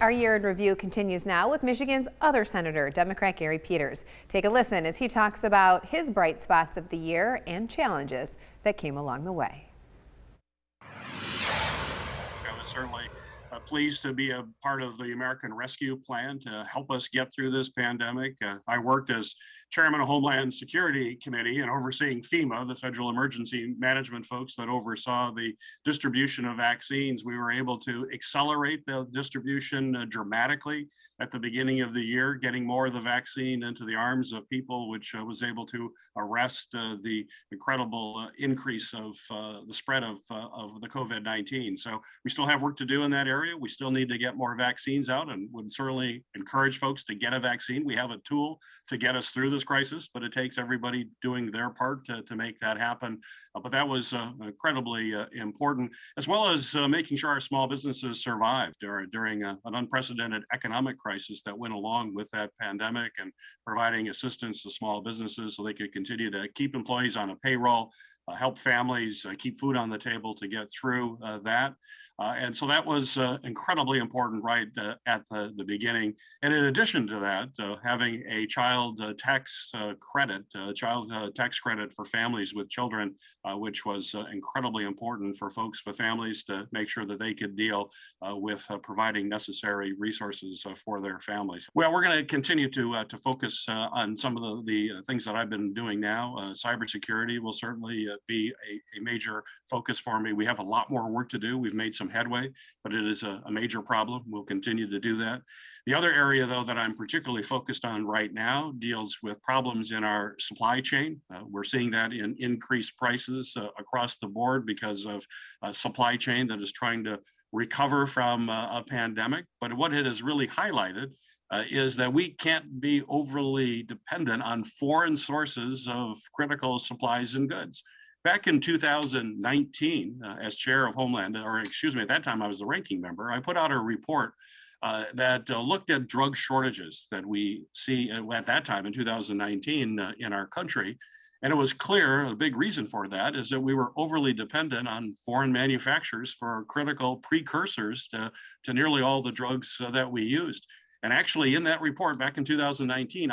Our year in review continues now with Michigan's other senator, Democrat Gary Peters. Take a listen as he talks about his bright spots of the year and challenges that came along the way. I was certainly pleased to be a part of the American Rescue Plan to help us get through this pandemic. I worked as chairman of Homeland Security Committee and overseeing FEMA, the Federal Emergency Management folks that oversaw the distribution of vaccines. We were able to accelerate the distribution dramatically at the beginning of the year, getting more of the vaccine into the arms of people, which was able to arrest the incredible increase of the spread of the COVID-19. So we still have work to do in that area. We still need to get more vaccines out and would certainly encourage folks to get a vaccine. We have a tool to get us through this crisis, but it takes everybody doing their part to make that happen. But that was incredibly important, as well as making sure our small businesses survived during an unprecedented economic crisis that went along with that pandemic, and providing assistance to small businesses so they could continue to keep employees on a payroll, help families keep food on the table to get through that. And so that was incredibly important right at the beginning. And in addition to that, having a child tax credit for families with children, which was incredibly important for folks with families to make sure that they could deal with providing necessary resources for their families. Well, we're going to continue to focus on some of the things that I've been doing now. Cybersecurity will certainly be a major focus for me. We have a lot more work to do. We've made some headway, but it is a major problem. We'll continue to do that. The other area, though, that I'm particularly focused on right now deals with problems in our supply chain. We're seeing that in increased prices across the board because of supply chain that is trying to recover from a pandemic. But what it has really highlighted is that we can't be overly dependent on foreign sources of critical supplies and goods. Back in 2019, as chair of Homeland, or excuse me, at that time I was the ranking member, I put out a report that looked at drug shortages that we see at that time in 2019 in our country. And it was clear, a big reason for that is that we were overly dependent on foreign manufacturers for critical precursors to nearly all the drugs that we used. And actually in that report back in 2019,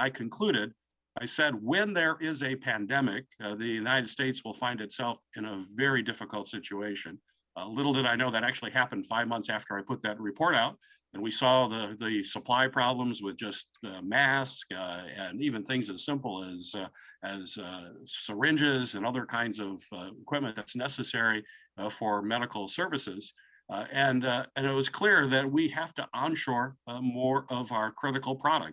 I said, when there is a pandemic, the United States will find itself in a very difficult situation. Little did I know that actually happened 5 months after I put that report out. And we saw the supply problems with just masks and even things as simple as syringes and other kinds of equipment that's necessary for medical services. And it was clear that we have to onshore more of our critical products.